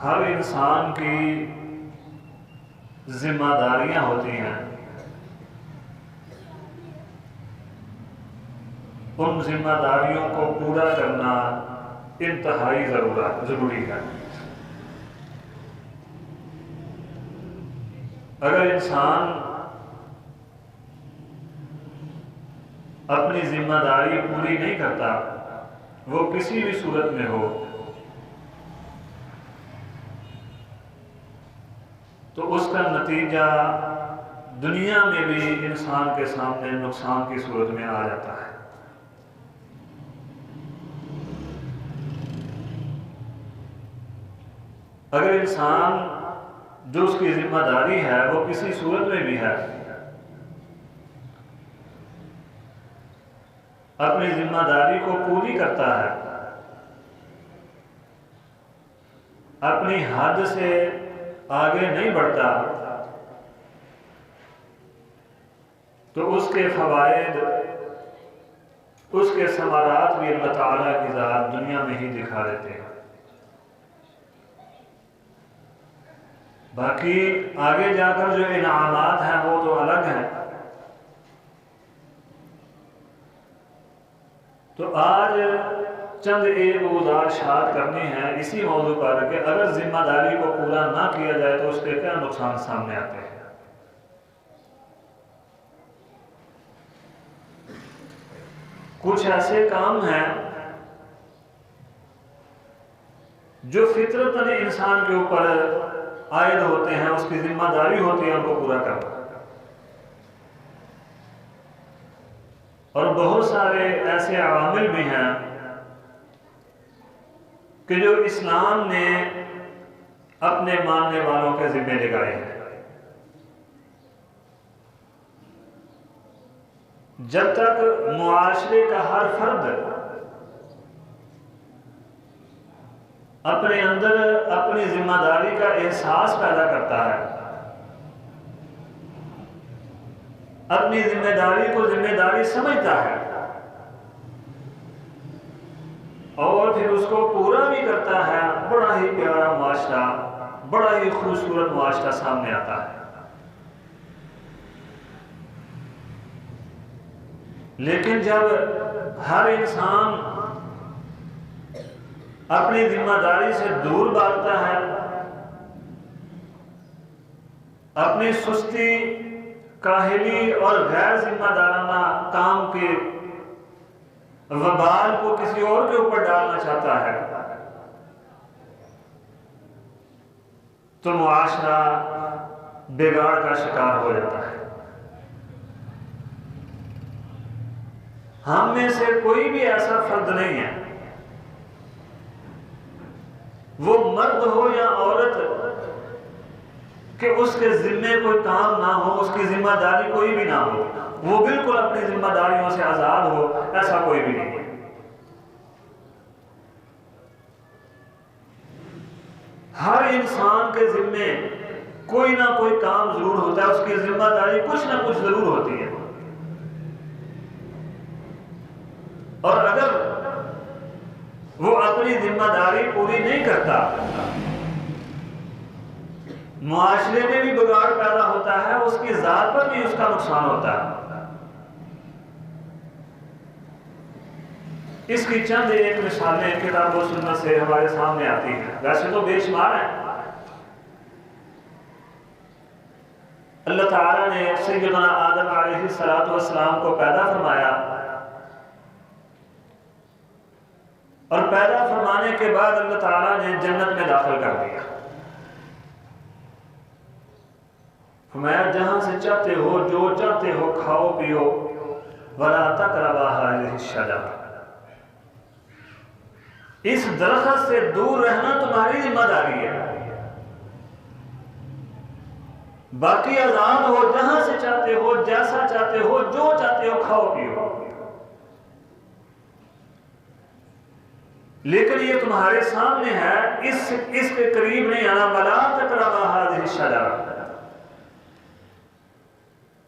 ہر انسان کی ذمہ داریاں ہوتی ہیں، ان ذمہ داریوں کو پورا کرنا انتہائی ضروری ہے۔ اگر انسان اپنی ذمہ داری پوری نہیں کرتا، وہ کسی بھی صورت میں ہو، تو اس کا نتیجہ دنیا میں بھی انسان کے سامنے نقصان کی صورت میں آ جاتا ہے۔ اگر انسان جو اس کی ذمہ داری ہے وہ کسی صورت میں بھی ہے، اپنی ذمہ داری کو پوری کرتا ہے، اپنی حد سے آگے نہیں بڑھتا، تو اس کے فوائد، اس کے ثمرات بھی اللہ تعالیٰ کی ذات دنیا میں ہی دکھا دیتے ہیں۔ باقی آگے جا کر جو انعامات ہیں وہ تو الگ ہیں۔ تو آج چند ایک گزارشات کرنی ہیں اسی موضوع پر کہ اگر ذمہ داری کو پورا نہ کیا جائے تو اس کے کیا نقصان سامنے آتے ہیں۔ کچھ ایسے کام ہیں جو فطرتاً انسان کے اوپر عائد ہوتے ہیں، اس کی ذمہ داری ہوتی ہے ان کو پورا کرنا، اور بہت سارے ایسے عوامل بھی ہیں کہ جو اسلام نے اپنے ماننے والوں کے ذمہ لگائے ہیں۔ جب تک معاشرے کا ہر فرد اپنے اندر اپنی ذمہ داری کا احساس پیدا کرتا ہے، اپنی ذمہ داری کو ذمہ داری سمجھتا ہے اور پھر اس کو پورا بھی کرتا ہے، بڑا ہی پیارا معاشرہ، بڑا ہی خوبصورت معاشرہ سامنے آتا ہے۔ لیکن جب ہر انسان اپنی ذمہ داری سے دور بھاگتا ہے، اپنی سستی، کاہلی اور غیر ذمہ دارانہ کام کے وبال کو کسی اور کے اوپر ڈالنا چاہتا ہے، تو معاشرہ بگاڑ کا شکار ہو جاتا ہے۔ ہم میں سے کوئی بھی ایسا فرد نہیں ہے، وہ مرد ہو یا عورت، کہ اس کے ذمے کوئی کام نہ ہو، اس کی ذمہ داری کوئی بھی نہ ہو، وہ بالکل اپنی ذمہ داریوں سے آزاد ہو، ایسا کوئی بھی نہیں ہے۔ ہر انسان کے ذمے کوئی نہ کوئی کام ضرور ہوتا ہے، اس کی ذمہ داری کچھ نہ کچھ ضرور ہوتی ہے، اور اگر وہ اپنی ذمہ داری پوری نہیں کرتا، معاشرے میں بھی بگاڑ پیدا ہوتا ہے، اس کی ذات پر بھی اس کا نقصان ہوتا ہے۔ اس کی چند ایک مثالیں کتاب و سنت سے ہمارے سامنے آتی ہیں، ویسے تو بے شمار ہیں۔ اللہ تعالیٰ نے سیدنا آدم علیہ السلام کو پیدا فرمایا، اور پیدا فرمانے کے بعد اللہ تعالیٰ نے جنت میں داخل کر دیا۔ فرمایا جہاں سے چاہتے ہو، جو چاہتے ہو کھاؤ پیو، وَلَا تَقْرَبَا هَٰذِهِ الشَّجَرَةَ، اس درخت سے دور رہنا تمہاری ذمہ داری ہے، باقی آزاد ہو، جہاں سے چاہتے ہو، جیسا چاہتے ہو، جو چاہتے ہو کھاؤ پیو، لیکن یہ تمہارے سامنے ہے، اس کے قریب نہیں آنا۔ وَلَا تَقْرَبَا هَٰذِهِ الشَّجَرَةَ،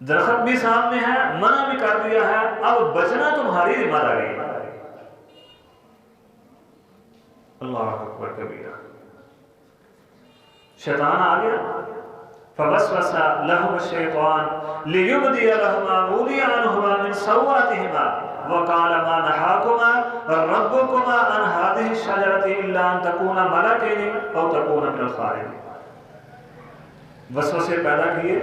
درخت بھی سامنے ہے، منع بھی کر دیا ہے، اب بچنا تمہاری ذمہ داری ہے۔ اللہ اکبر کبیرہ۔ شیطان آ گیا، فوسوس لهما الشیطان لیبدی لهما ما وري عنهما من سوآتهما وقال ما نهاكما ربكما عن هذه الشجرة إلا أن تكونا ملكين أو تكونا من الخالدين. وسوسے پیدا کیے،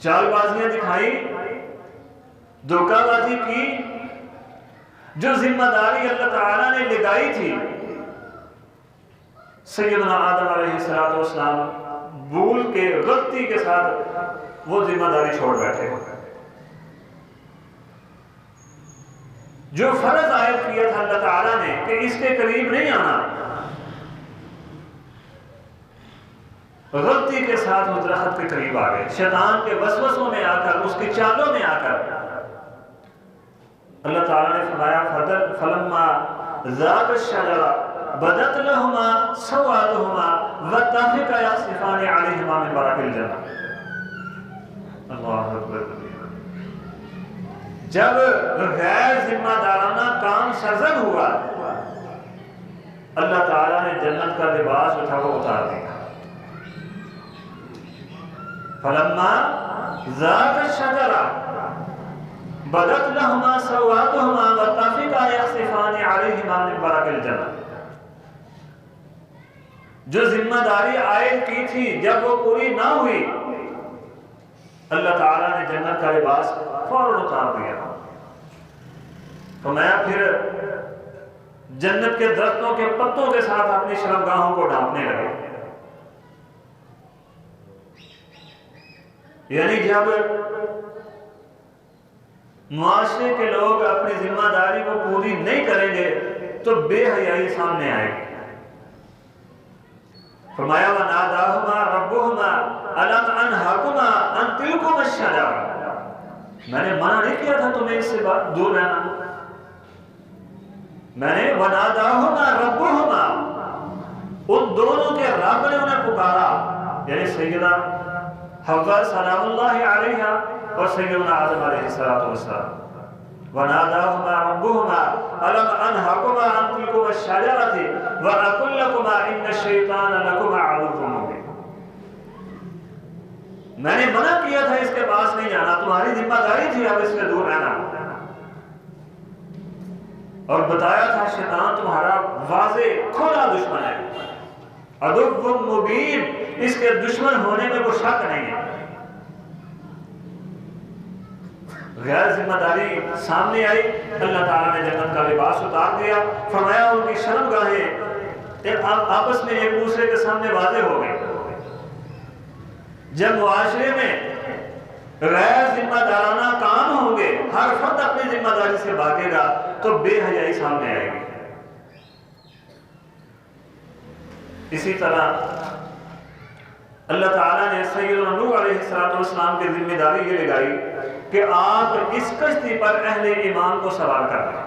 چال بازیاں دکھائی، دھوکہ بازی کی، جو ذمہ داری اللہ تعالیٰ نے لگائی تھی سیدنا آدم علیہ السلام بھول کے غلطی کے ساتھ وہ ذمہ داری چھوڑ بیٹھے. جو فرض عائد کیا تھا اللہ تعالیٰ نے کہ اس کے قریب نہیں آنا، غلطی کے ساتھ اس درخت کے قریب آ گئے، شیطان کے وسوسوں میں آ کر، اس کی چالوں میں آ کر. اللہ تعالیٰ نے فرمایا فلما ذاق الشجرہ بدت لهما سوآتهما وطفقا يخصفان عليهما من ورق الجنة. اللہ اکبر. جب غیر ذمہ دارانہ کام سرزد ہوا، اللہ تعالیٰ نے جنت کا لباس اٹھا وہ اتار دیا. فلما ذاق الشجرہ بدت لهما سوآتهما وطفقا يخصفان عليهما من ورق الجنة. جو ذمہ داری عائد کی تھی جب وہ پوری نہ ہوئی، اللہ تعالیٰ نے جنت کا لباس فوراً اتار دیا. فرمایا پھر جنت کے درختوں کے پتوں کے ساتھ اپنی شرمگاہوں کو ڈھانپنے لگے. یعنی جب معاشرے کے لوگ اپنی ذمہ داری کو پوری نہیں کریں گے تو بے حیائی سامنے آئے گی. فرمایا وَنَادَاهُمَا رَبُّهُمَا أَلَمْ أَنْهَكُمَا أَنْ تِلْكُمَا الشَّجَرَةَ. میں نے منع نہیں کیا تھا تمہیں اس سے دور رہنا. میں نے وَنَادَاهُمَا رَبُّهُمَا، ان دونوں کے رب نے انہیں پکارا، یعنی سیدہ حوا سلام اللہ علیہا اور سیدنا آدم علیہ السلام. وَنَادَاهُمَا رَبُّهُمَا أَلَمْ أَنْهَكُمَا عَنْ تِلْكُمَا الشَّجَرَةِ وَأَقُلْ لَكُمَا إِنَّ الشَّيْطَانَ لَكُمَا عَدُوٌّ مُّبِينٌ. میں نے منع کیا تھا اس کے پاس نہیں جانا، تمہاری ذمہ داری تھی اب اس سے دور رہنا، اور بتایا تھا شیطان تمہارا واضح کھلا دشمن ہے، عدو مبین، اس کے دشمن ہونے میں کوئی شک نہیں ہے. غیر ذمہ داری سامنے آئی، اللہ تعالیٰ نے جنت کا لباس اتار دیا. فرمایا ان کی شرمگاہیں آپس میں ایک دوسرے کے سامنے واضح ہو گئی. جب معاشرے میں غیر ذمہ دارانہ کام ہوں گے، ہر فرد اپنی ذمہ داری سے بھاگے گا تو بے حیائی سامنے آئے گی. اسی طرح اللہ تعالیٰ نے سیدنا نوح علیہ السلام کی ذمہ داری یہ لگائی کہ آپ اس کشتی پر اہل ایمان کو سوار کر دیں.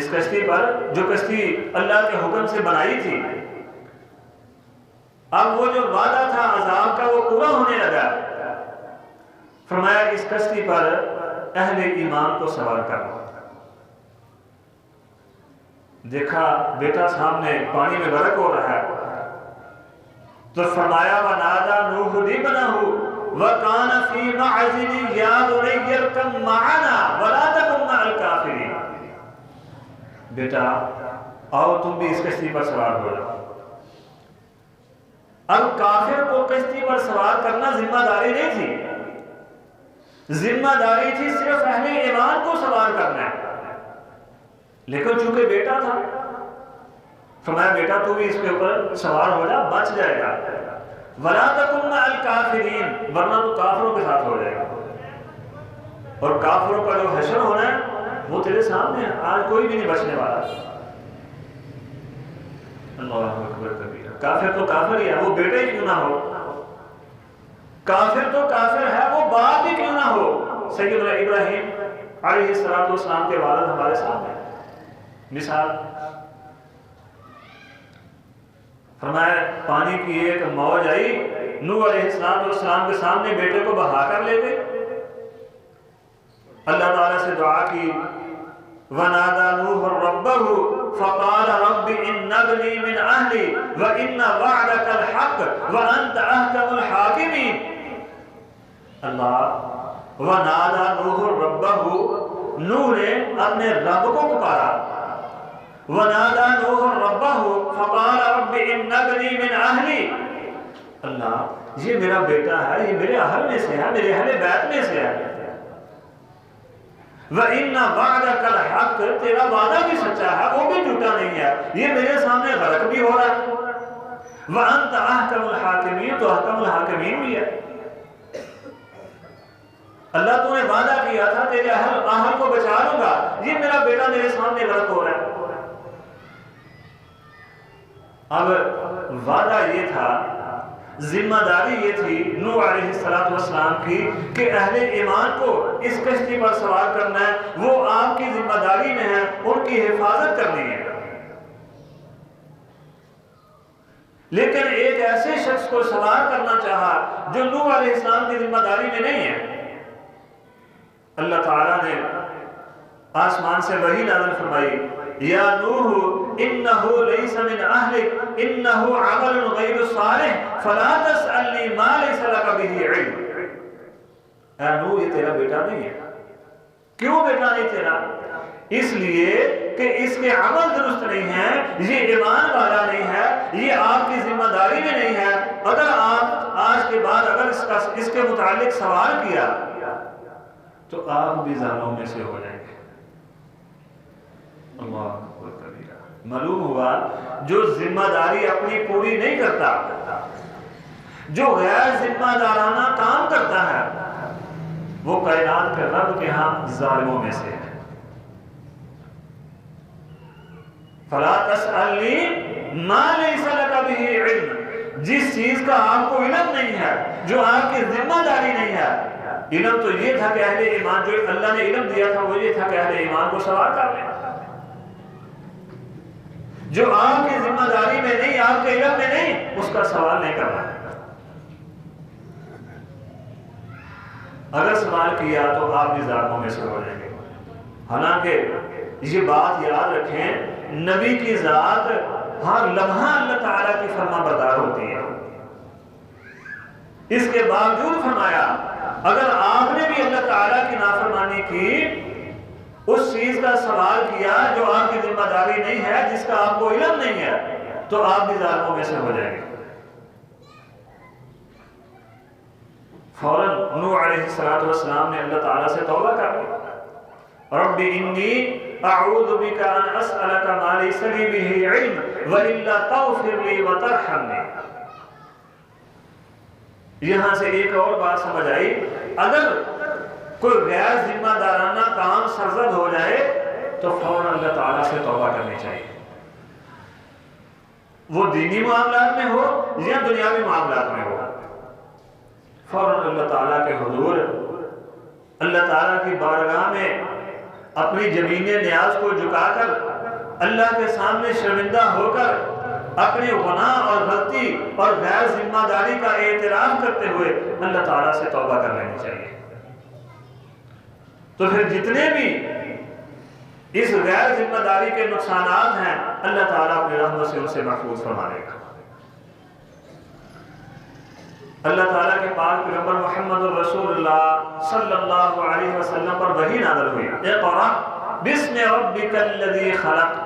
اس کشتی پر، جو کشتی اللہ کے حکم سے بنائی تھی، اب وہ جو وعدہ تھا عذاب کا وہ پورا ہونے لگا. فرمایا اس کشتی پر اہل ایمان کو سوار کر دیں. دیکھا بیٹا سامنے پانی میں غرق ہو رہا ہے تو فرمایا وَنَادَى نُوحٌ ابْنَهُ وَكَانَ فِي مَعْزِلٍ يَا بُنَيَّ ارْكَبْ مَعَنَا وَلَا تَكُن مَعَ الْكَافِرِينَ. بیٹا آؤ تم بھی اس کشتی پر سوار ہو جاؤ. اب کافر کو کشتی پر سوار کرنا ذمہ داری نہیں تھی، ذمہ داری تھی صرف اہل ایمان کو سوار کرنا ہے. لیکن چونکہ بیٹا تھا، فرمایا بیٹا تو بھی اس کے اوپر سوار ہو جا، بچ جائے گا. وَلَا تَكُن مَعَ الْكَافِرِينَ، ورنہ تو کافروں کے ساتھ ہو جائے گا. اور کافروں کا جو حشر ہونا ہے وہ تیرے سامنے ہے، آج کوئی بھی نہیں بچنے والا. اللہ اکبر کبیرہ. کافر تو کافر ہی ہے، وہ بیٹا ہی کیوں نہ ہو. کافر تو کافر ہے، وہ باپ ہی کیوں نہ ہو. سیدنا ابراہیم علیہ السلام کے والد ہمارے سامنے مثال. فرمایا پانی کی ایک موج آئی، نوح علیہ السلام کے سامنے بیٹے کو بہا کر لے گئے. اللہ تعالیٰ سے دعا کی وَنَادَى نُوحٌ رَبَّهُ فَقَالَ رَبِّ إِنَّ ابْنِي مِنْ أَهْلِي وَإِنَّ وَعْدَكَ الْحَقُّ وَأَنْتَ أَحْكَمُ الْحَاكِمِينَ۔ اللہ وَنَادَى نُوحٌ رَبَّهُ، نوح نے اپنے رب کو پکارا، وَنَادَى نُوحٌ رَبَّهُ فَقَالَ رَبِّ إِنَّ ابْنِي مِنْ أَهْلِي، اللہ یہ میرا بیٹا ہے، یہ میرے اہل میں سے ہے، میرے اہل بیت میں سے ہے۔ وَإِنَّ وَعْدَكَ الْحَقُّ، تیرا وعدہ بھی سچا ہے، وہ بھی جھوٹا نہیں ہے، یہ میرے سامنے غرق بھی ہو رہا ہے۔ وَأَنْتَ أَحْكَمُ الْحَاكِمِينَ، تو احکم الحاکمین بھی ہے۔ اللہ تو نے وعدہ کیا تھا تیرے اہل کو بچا لوں گا، یہ میرا بیٹا میرے سامنے غرق ہو رہا ہے۔ اب وعدہ یہ تھا، ذمہ داری یہ تھی نوح علیہ السلام کی کہ اہل ایمان کو اس کشتی پر سوار کرنا ہے، وہ آپ کی ذمہ داری میں ہے، ان کی حفاظت کرنی ہے۔ لیکن ایک ایسے شخص کو سوار کرنا چاہا جو نوح علیہ السلام کی ذمہ داری میں نہیں ہے۔ اللہ تعالیٰ نے آسمان سے وحی نازل فرمائی، یا نوح انہو لیس من اہلک انہو عمل غیر صالح فلا تسألنی ما لیس لک بہ علم۔ اے نوح یہ تیرا بیٹا نہیں ہے۔ کیوں بیٹا نہیں تیرا؟ اس لیے کہ اس کے عمل درست نہیں ہے، یہ ایمان والا نہیں ہے، یہ آپ کی ذمہ داری میں نہیں ہے۔ اگر آپ آج کے بعد اگر اس کے متعلق سوال کیا تو آپ بھی ظالموں میں سے ہو جائیں گے۔ اللہ اکبر کبیرہ۔ معلوم ہوا جو ذمہ داری اپنی پوری نہیں کرتا، جو غیر ذمہ دارانہ کام کرتا ہے، وہ کائنات کے رب کے ہاں ظالموں میں سے ہے۔ فَلَا تَسْأَلْنِي مَا لَيْسَ لَكَ بِهِ عِلْمٌ، جس چیز کا آپ کو علم نہیں ہے، جو آپ کی ذمہ داری نہیں ہے۔ علم تو یہ تھا کہ اہل ایمان، جو اللہ نے علم دیا تھا وہ یہ تھا کہ اہل ایمان کو سوار کر لیں۔ جو آپ کی ذمہ داری میں نہیں، آپ کے علم میں نہیں، اس کا سوال نہیں کرنا ہے۔ اگر سوال کیا تو آپ بھی ظالموں میں سے ہو جائیں گے۔ حالانکہ یہ بات یاد رکھیں، نبی کی ذات ہر لمحہ اللہ تعالیٰ کی فرما بردار ہوتی ہے۔ اس کے باوجود فرمایا اگر آپ نے بھی اللہ تعالیٰ کی نافرمانی کی، اس چیز کا سوال کیا جو آپ کی ذمہ داری نہیں ہے، جس کا آپ کو علم نہیں ہے، تو آپ بھی ظالموں میں سے ہو جائیں گے۔ فوراً نوح علیہ السلام نے اللہ تعالیٰ سے توبہ کر لی، رب انی اعوذ بک ان اسألک ما لیس لی بہ علم والا تغفر لی وترحمنی۔ یہاں سے ایک اور بات سمجھ آئی، اگر کوئی غیر ذمہ دارانہ کام سرزد ہو جائے تو فوراً اللہ تعالیٰ سے توبہ کرنی چاہیے، وہ دینی معاملات میں ہو یا دنیاوی معاملات میں ہو۔ فوراً اللہ تعالیٰ کے حضور، اللہ تعالیٰ کی بارگاہ میں اپنی زمین نیاز کو جھکا کر، اللہ کے سامنے شرمندہ ہو کر اپنے گناہ اور غلطی اور غیر ذمہ داری کا اعتراف کرتے ہوئے اللہ تعالیٰ سے توبہ کر لینی چاہیے۔ تو پھر جتنے بھی اس غیر ذمہ داری کے نقصانات ہیں، اللہ تعالیٰ اپنی رحمت سے ان سے محفوظ فرما لے گا۔ اللہ تعالیٰ کے پاک پیغمبر محمد الرسول اللہ صلی اللہ علیہ وسلم پر وحی نازل ہوئی، اقرأ بسم ربک الذی خلق۔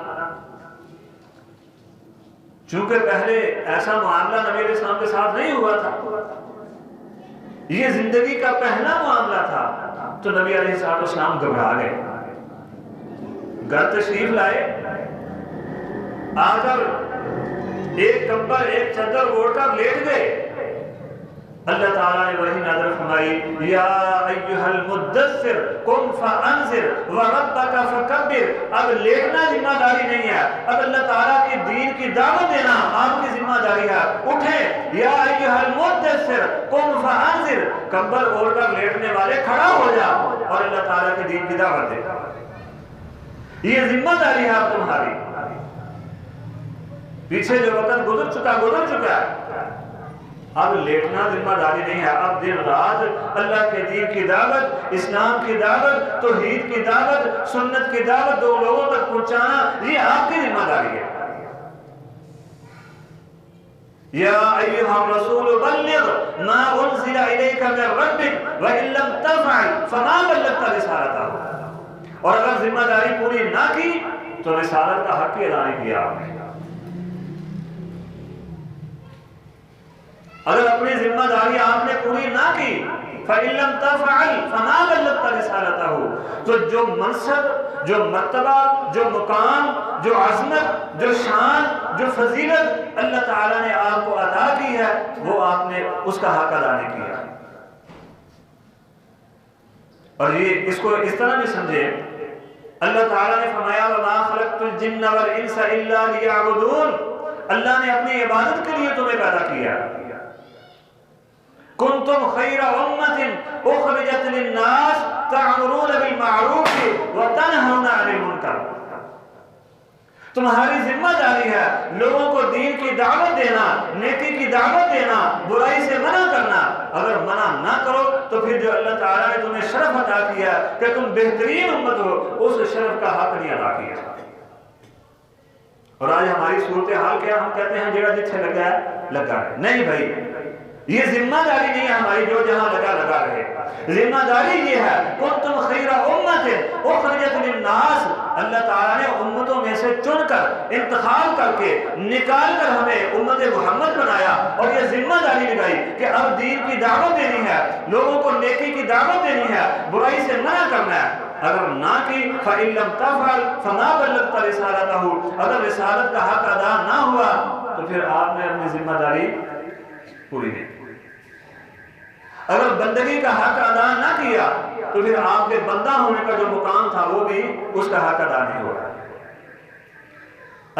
چونکہ پہلے ایسا معاملہ نبی علیہ السلام کے ساتھ نہیں ہوا تھا، یہ زندگی کا پہلا معاملہ تھا، تو نبی علیہ السلام گھبرا گئے، گھر تشریف لائے، آ کر ایک کمبل ایک چادر اوڑھ کر لیٹ گئے۔ اللہ تعالیٰ نے وحی نازل فرمائی، یا ایھا المدثر قم فانذر وربک فکبر۔ اب لیٹنا ذمہ داری نہیں ہے، اب اللہ تعالیٰ کی دین کی دعوت دینا آپ کی ذمہ داری ہے۔ اٹھیں، یا ایھا المدثر قم فانذر، کمبل اوڑھ کر لیٹنے والے کھڑا ہو جا اور اللہ تعالیٰ کی دین کی دعوت دے۔ یہ ذمہ داری ہے اب تمہاری۔ پیچھے جو وقت گزر چکا ہے، اب لیٹنا ذمہ داری نہیں ہے، اب دن رات اللہ کے دین کی دعوت، اسلام کی دعوت، توحید کی دعوت، سنت کی دعوت دو لوگوں تک پہنچانا، یہ آپ کی ذمہ داری ہے۔ یا ایھا الرسول بلغ ما انزل الیک من ربک وان لم تفعل فما بلغت رسالتہ، اور اگر ذمہ داری پوری نہ کی تو رسالت کا حق ہی ادا نہیں کیا آپ نے۔ اگر اپنی ذمہ داری آپ نے پوری نہ کی فَإِن لَمْ تَفْعَلْ فَمَا بَلَّغْتَ رِسَالَتَهُ، تو جو منصب، جو مرتبہ، جو مقام، جو عظمت، جو شان، جو فضیلت اللہ تعالیٰ نے آپ کو عطا کی ہے، وہ آپ نے اس کا حق ادا نہیں کیا۔ اور یہ اس کو اس طرح بھی سمجھے، اللہ تعالیٰ نے فرمایا وَمَا خَلَقْتُ الْجِنَّ وَالْإِنسَ إِلَّا لِيَعْبُدُونَ، اللہ نے اپنی عبادت کے لیے تمہیں پیدا کیا۔ کنتم خیر امت اخرجت للناس تعمرون بالمعروف وتنہون عن المنکر، تمہاری ذمہ داری ہے لوگوں کو دین کی دعوت دینا، نیکی کی دعوت دینا، برائی سے منع کرنا۔ اگر منع نہ کرو تو پھر جو اللہ تعالیٰ نے تمہیں شرف عطا کیا کہ تم بہترین امت ہو، اس شرف کا حق نہیں ادا کیا۔ اور آج ہماری صورتحال کیا، ہم کہتے ہیں جگہ جتھے لگا ہے لگا ہے۔ نہیں بھائی، یہ ذمہ داری نہیں ہے ہماری جو جہاں لگا لگا رہے۔ ذمہ داری یہ ہے کنتم خیر امت اخرجت للناس، اللہ تعالیٰ نے امتوں میں سے چن کر، انتخاب کر کے، نکال کر ہمیں امت محمد بنایا، اور یہ ذمہ داری لگائی کہ اب دین کی دعوت دینی ہے، لوگوں کو نیکی کی دعوت دینی ہے، برائی سے منع کرنا ہے۔ اگر نہ کی فَإِن لَمْ تَفْعَلْ فَمَا بَلَّغْتَ رِسَالَتَهُ، اگر رسالت کا حق ادا نہ ہوا تو پھر آپ نے اپنی ذمہ داری پوری نہیں۔ اگر بندگی کا حق ادا نہ کیا تو پھر آپ کے بندہ ہونے کا جو مقام تھا وہ بھی اس کا حق ادا نہیں ہوا۔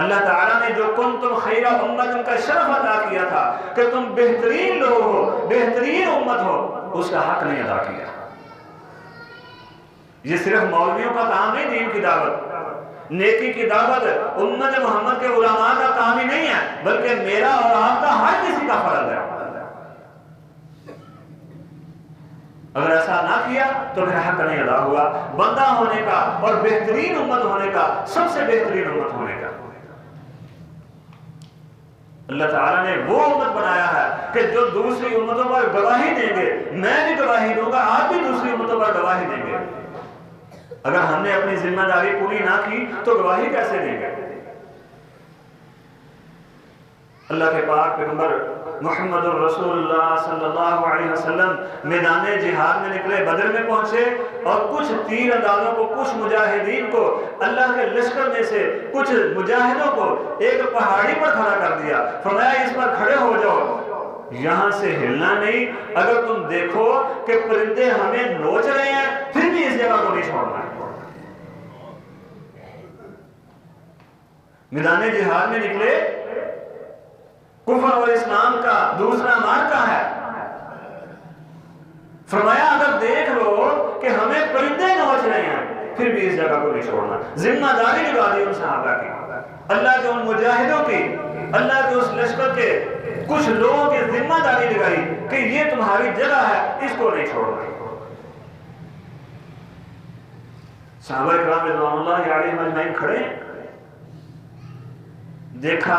اللہ تعالیٰ نے جو کنتم خیر امت کا شرف ادا کیا تھا کہ تم بہترین لوگ ہو، بہترین امت ہو، اس کا حق نہیں ادا کیا۔ یہ صرف مولویوں کا کام نہیں، دین کی دعوت، نیکی کی دعوت امت محمد کے علماء کا کام ہی نہیں ہے، بلکہ میرا اور آپ کا ہر کسی کا فرض ہے۔ اگر ایسا نہ کیا تو پھر حق نہیں ادا ہوا بندہ ہونے کا اور بہترین امت ہونے کا، سب سے بہترین امت ہونے کا۔ اللہ تعالیٰ نے وہ امت بنایا ہے کہ جو دوسری امتوں پر گواہی دیں گے، میں بھی گواہی دوں گا، آپ بھی دوسری امتوں پر گواہی دیں گے۔ اگر ہم نے اپنی ذمہ داری پوری نہ کی تو گواہی کیسے دیں گے؟ اللہ کے پاک پیغمبر محمد الرسول اللہ صلی اللہ علیہ وسلم میدان جہاد میں نکلے، بدر میں پہنچے، اور کچھ تیر اندازوں کو، کچھ مجاہدین کو، اللہ کے لشکر میں سے کچھ مجاہدوں کو ایک پہاڑی پر کھڑا کر دیا، فرمایا اس پر کھڑے ہو جاؤ، یہاں سے ہلنا نہیں، اگر تم دیکھو کہ پرندے ہمیں نوچ رہے ہیں پھر بھی اس جگہ کو نہیں چھوڑنا ہے۔ میدان جہاد میں نکلے، کفر اور اسلام کا دوسرا مارکہ ہے، فرمایا اگر دیکھ لو کہ ہمیں پرندے نوچ رہے ہیں پھر بھی اس جگہ کو نہیں چھوڑنا۔ ذمہ داری لگا دی ان صحابہ کی، اللہ کے ان مجاہدوں کی، اللہ کے اس لشکر کے کچھ لوگوں کی ذمہ داری لگائی کہ یہ تمہاری جگہ ہے، اس کو نہیں چھوڑنا۔ صحابہ کرام رضوان اللہ علیہم اجمعین کھڑے، دیکھا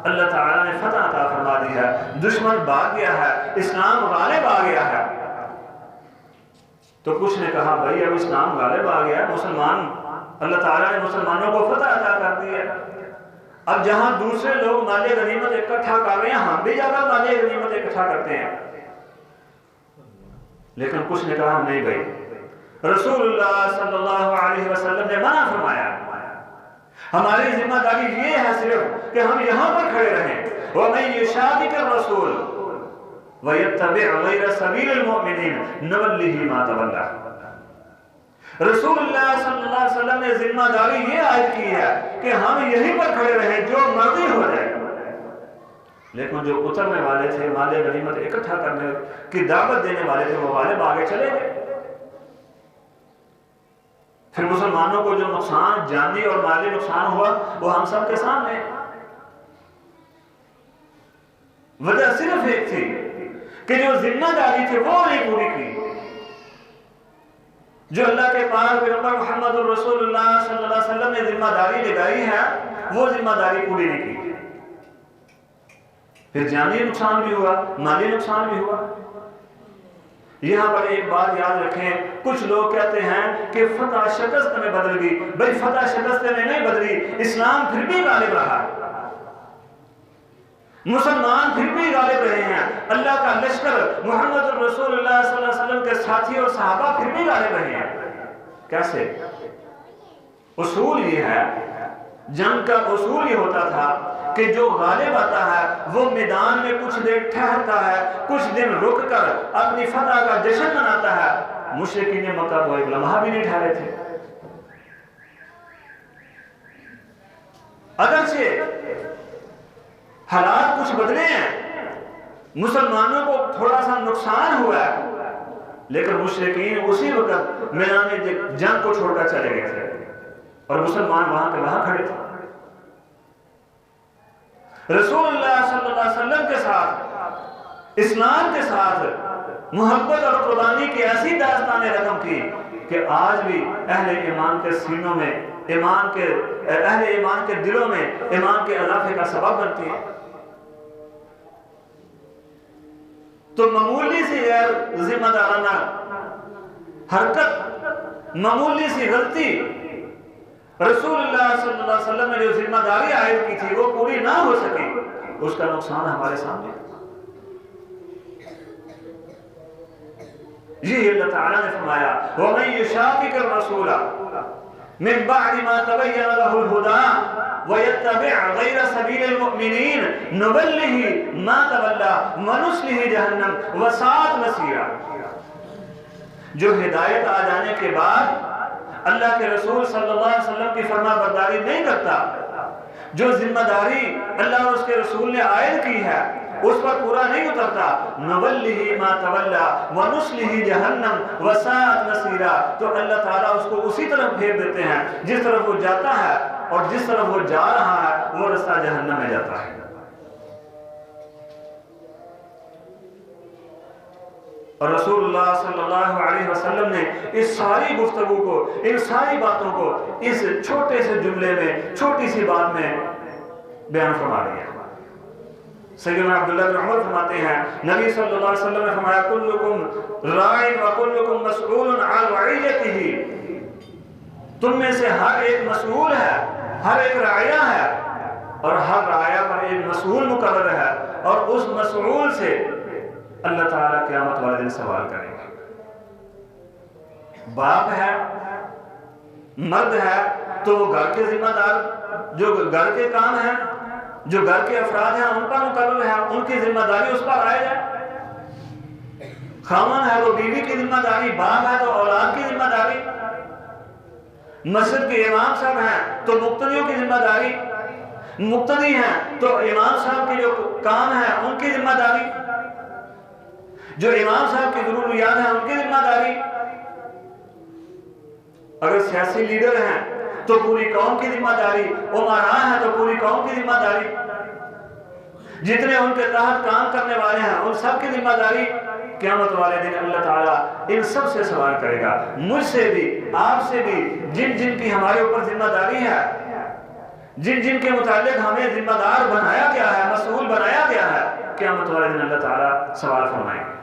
اللہ تعالیٰ نے فتح عطا فرما دی ہے، دشمن بھاگ گیا ہے، اسلام غالب آ گیا ہے۔ تو کچھ نے کہا بھائی اب اسلام غالب آ گیا ہے، مسلمان، اللہ تعالیٰ نے مسلمانوں کو فتح عطا کر دی ہے، اب جہاں دوسرے لوگ مال غنیمت اکٹھا کر رہے ہیں ہم بھی جا کر مال غنیمت اکٹھا کرتے ہیں۔ لیکن کچھ نے کہا نہیں بھائی، رسول اللہ صلی اللہ علیہ وسلم نے منع فرمایا، ہماری ذمہ داری یہ ہے صرف کہ ہم یہاں پر کھڑے رہیں۔ وَمَن يُشَاقِقِ الرَّسُولَ وَيَتَّبِعْ غَيْرَ سَبِيلِ الْمُؤْمِنِينَ نُوَلِّهِ مَا تَوَلَّىٰ۔ رسول اللہ صلی اللہ علیہ وسلم نے ذمہ داری یہ عائد کی ہے کہ ہم یہیں پر کھڑے رہیں، جو مرضی ہو جائے۔ لیکن جو اترنے والے تھے، مال غنیمت اکٹھا کرنے کی دعوت دینے والے تھے، وہ غالب آگے چلے گئے۔ پھر مسلمانوں کو جو نقصان، جانی اور مالی نقصان ہوا وہ ہم سب کے سامنے۔ وجہ صرف ایک تھی کہ جو ذمہ داری تھی وہ نہیں پوری کی، جو اللہ کے پاک پیغمبر محمد الرسول اللہ صلی اللہ علیہ وسلم نے ذمہ داری لگائی ہے وہ ذمہ داری پوری نہیں کی۔ پھر جانی نقصان بھی ہوا، مالی نقصان بھی ہوا۔ یہاں پر ایک بات یاد رکھیں، کچھ لوگ کہتے ہیں کہ فتح شکست میں بدل گئی، بھئی فتح شکست میں نہیں بدلی، اسلام پھر بھی غالب رہا، مسلمان پھر بھی غالب رہے ہیں، اللہ کا لشکر محمد رسول اللہ صلی اللہ علیہ وسلم کے ساتھی اور صحابہ پھر بھی غالب رہے ہیں۔ کیسے؟ اصول یہ ہے، جنگ کا اصول یہ ہوتا تھا کہ جو غالب آتا ہے وہ میدان میں کچھ دیر ٹھہرتا ہے، کچھ دن رک کر اپنی فتح کا جشن مناتا ہے۔ مشرکین مکہ کو ایک لمحہ بھی نہیں ٹھہرے تھے۔ اگرچہ حالات کچھ بدلے ہیں، مسلمانوں کو تھوڑا سا نقصان ہوا ہے، لیکن مشرکین اسی وقت میدان جنگ کو چھوڑ کر چلے گئے تھے اور مسلمان وہاں کے وہاں کھڑے تھے۔ رسول اللہ صلی اللہ علیہ وسلم کے ساتھ، اسلام کے ساتھ محبت اور قربانی کی ایسی داستانیں رقم کی کہ آج بھی اہل ایمان کے سینوں میں، اہل ایمان کے دلوں میں ایمان کے اضافے کا سبب بنتی ہے۔ تو معمولی سی غیر ذمہ دارانہ حرکت، معمولی سی غلطی، رسول اللہ صلی اللہ علیہ وسلم نے جو ذمہ داری عائد کی تھی وہ پوری نہ ہو سکی، اس کا نقصان ہمارے سامنے۔ یہ اللہ تعالیٰ نے فرمایا وَمَن يُشَاقِقِ الرَّسُولَ مِن بَعْدِ مَا تَبَيَّنَ لَهُ الْهُدَىٰ وَيَتَّبِعْ غَيْرَ سَبِيلِ الْمُؤْمِنِينَ نُوَلِّهِ مَا تَوَلَّىٰ وَنُصْلِهِ جَهَنَّمَ وَسَاءَتْ مَصِيرًا۔ جو ہدایت آ جانے کے بعد اللہ کے رسول صلی اللہ علیہ وسلم کی فرما برداری نہیں کرتا، جو ذمہ داری اللہ اور اس کے رسول نے عائد کی ہے اس پر پورا نہیں اترتا، نُوَلِّهِ مَا تَوَلَّىٰ وَنُصْلِهِ جَهَنَّمَ وَسَاءَتْ مَصِيرًا، تو اللہ تعالیٰ اس کو اسی طرف پھیر دیتے ہیں جس طرف وہ جاتا ہے، اور جس طرف وہ جا رہا ہے وہ رستہ جہنم میں جاتا ہے۔ اور رسول اللہ صلی اللہ علیہ وسلم نے اس ساری گفتگو کو، ان ساری باتوں کو اس چھوٹے سے جملے میں، چھوٹی سی بات میں بیان فرما دیا۔ سیدنا عبداللہ بن عمر فرماتے ہیں نبی صلی اللہ علیہ وسلم نے فرمایا کلکم راعٍ وکلکم مسئول عن رعیتہ، تم میں سے ہر ایک مسئول ہے، ہر ایک راعیہ ہے، اور ہر راعیہ پر ایک مسئول مقرر ہے، اور اس مسئول سے اللہ تعالیٰ قیامت والے دن سوال کریں گے۔ باپ ہے، مرد ہے تو وہ گھر کے ذمہ دار، جو گھر کے کام ہیں، جو گھر کے افراد ہیں ان پر مقرر ہے، ان کی ذمہ داری اس پر عائد ہے۔ خاوند ہے تو بیوی کی ذمہ داری، باپ ہے تو اولاد کی ذمہ داری، مسجد کے امام صاحب ہیں تو مقتدیوں کی ذمہ داری، مقتدی ہیں تو امام صاحب کے جو کام ہیں ان کی ذمہ داری، جو امام صاحب کی ضروریات ہیں ان کی ذمہ داری۔ اگر سیاسی لیڈر ہیں تو پوری قوم کی ذمہ داری، امراء ہیں تو پوری قوم کی ذمہ داری، جتنے ان کے تحت کام کرنے والے ہیں ان سب کی ذمہ داری۔ قیامت والے دن اللہ تعالیٰ ان سب سے سوال کرے گا، مجھ سے بھی، آپ سے بھی، جن جن کی ہمارے اوپر ذمہ داری ہے، جن جن کے متعلق ہمیں ذمہ دار بنایا گیا ہے، مسئول بنایا گیا ہے، قیامت والے دن اللہ تعالیٰ سوال فرمائیں گے۔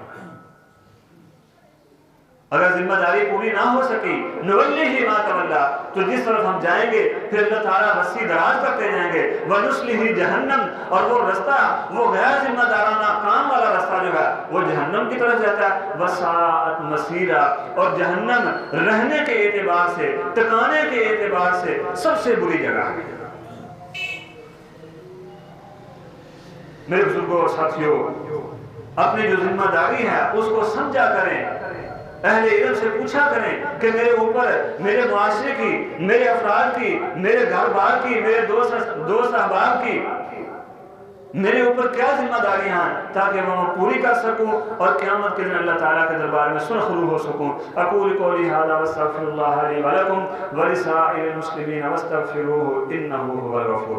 اگر ذمہ داری پوری نہ ہو سکی نُوَلِّهِ مَا تَوَلَّىٰ، تو جس طرف ہم جائیں گے پھر اللہ تعالیٰ رسی دراز کرتے جائیں گے، وَنُصْلِهِ جَهَنَّمَ، اور وہ رستہ، وہ غیر ذمہ دارانہ کام والا رستہ جو ہے وہ جہنم کی طرف جاتا ہے، وَسَاءَتْ مَصِيرًا، اور جہنم رہنے کے اعتبار سے، ٹکانے کے اعتبار سے سب سے بری جگہ ہے۔ میرے بزرگوں اور ساتھیوں، اپنی جو ذمہ داری ہے اس کو سمجھا کریں، اہل علم سے پوچھا کریں کہ میرے اوپر، میرے معاشرے کی، میرے افراد کی، میرے گھر بار کی، میرے دوست احباب کی، میرے اوپر کیا ذمہ داریاں ہیں، تاکہ میں پوری کر سکوں اور قیامت کے دن اللہ تعالیٰ کے دربار میں سرخرو ہو سکوں۔ اقول قولی ھذا واستغفر اللہ لی ولکم ولسائر المسلمین واستغفروہ انہ هو الغفور